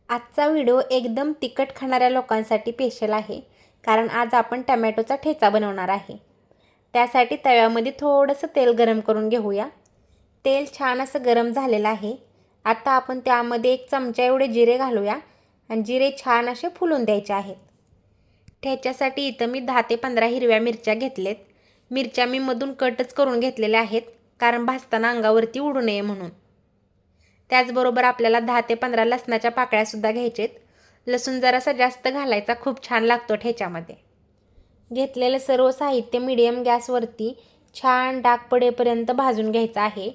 आजचा व्हिडिओ एकदम तिखट खाणाऱ्या लोकांसाठी स्पेशल आहे, कारण आज आपण टमॅटोचा ठेचा बनवणार आहे। त्यासाठी तव्यामध्ये थोडंसं तेल गरम करून घेऊया। तेल छान असं गरम झालेलं आहे। आता आपण त्यामध्ये 1 चमचा एवढे जिरे घालूया आणि जिरे छान असे फुलून द्यायचे आहेत। ठेच्यासाठी इथं मी 10 ते 15 हिरव्या मिरच्या घेतलेत। मिरच्या मी मधून कटच करून घेतलेल्या आहेत, कारण भाजताना अंगावरती उडू नये म्हणून। त्याचबरोबर आपल्याला 10 ते 15 लसणाच्या पाकळ्या सुद्धा घ्यायचेत। लसूण जरासा जास्त घालायचा, खूप छान लागतो ठेच्यामध्ये। घेतलेले सर्व साहित्य मीडियम गॅसवरती छान डाग पडेपर्यंत भाजून घ्यायचं आहे।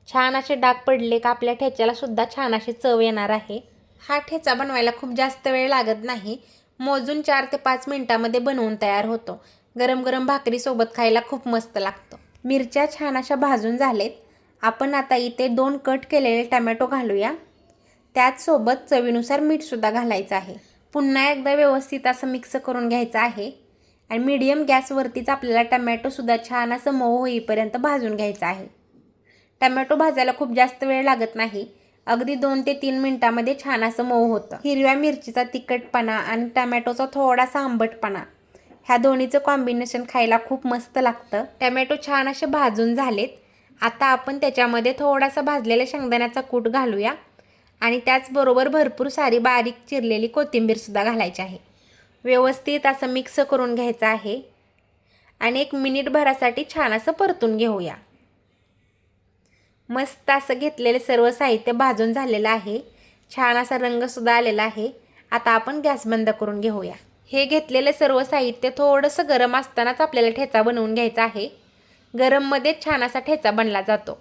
छान असे डाग पडले का आपल्या ठेच्याला सुद्धा छान अशी चव येणार आहे। हा ठेचा बनवायला खूप जास्त वेळ लागत नाही, मोजून 4 ते 5 मिनिटांमध्ये बनवून तयार होतो। गरम गरम भाकरी सोबत खायला खूप मस्त लागतो। मिरच्या छान अशा भाजून झालेत। आपण आता इथे 2 कट केलेले टोमॅटो घालूया। त्याचसोबत चवीनुसार मीठ सुद्धा घालायचं आहे। पुन्हा एकदा व्यवस्थित असं मिक्स करून घ्यायचं आहे आणि मीडियम गॅसवरतीच आपल्याला टोमॅटो सुद्धा छान असं मऊ होईपर्यंत भाजून घ्यायचं आहे। टोमॅटो भाजायला खूप जास्त वेळ लागत नाही, अगदी 2 ते 3 मिनिटांमध्ये छान असं मऊ होतं। हिरव्या मिरचीचा तिखटपणा आणि टोमॅटोचा थोडासा आंबटपणा, ह्या दोन्हीचं कॉम्बिनेशन खायला खूप मस्त लागतं। टोमॅटो छान असे भाजून झालेत। आता आपण त्याच्यामध्ये थोडासा भाजलेल्या शेंगदाण्याचा कूट घालूया आणि त्याचबरोबर भरपूर सारी बारीक चिरलेली कोथिंबीर सुद्धा घालायची आहे। व्यवस्थित असं मिक्स करून घ्यायचं आहे आणि 1 मिनिटभरासाठी छान असं परतून घेऊया। मस्त असं घेतलेले सर्व साहित्य भाजून झालेलं आहे। छान असा रंग सुद्धा आलेला आहे। आता आपण गॅस बंद करून घेऊया। हे घेतलेले सर्व साहित्य थोडंसं गरम असतानाच आपल्याला ठेचा बनवून घ्यायचा आहे। गरममध्ये छान असा ठेचा बनला जातो।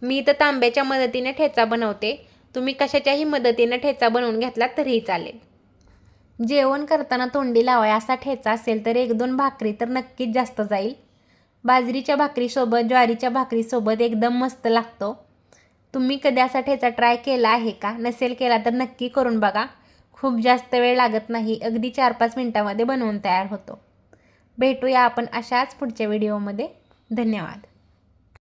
मी तर तांब्याच्या मदतीने ठेचा बनवते, तुम्ही कशाच्याही मदतीने ठेचा बनवून घेतला तरीही चालेल। जेवण करताना तोंडी लावाय असा ठेचा असेल तर 1-2 भाकरी तर नक्कीच जास्त जाईल। बाजरीच्या भाकरीसोबत, ज्वारीच्या भाकरीसोबत एकदम मस्त लागतो। तुम्ही कधी असा ठेचा ट्राय केला आहे का? नसेल केला तर नक्की करून बघा। खूप जास्त वेळ लागत नाही, अगदी 4-5 मिनिटांमध्ये बनवून तयार होतो। भेटूया आपण अशाच पुढच्या व्हिडिओमध्ये। धन्यवाद।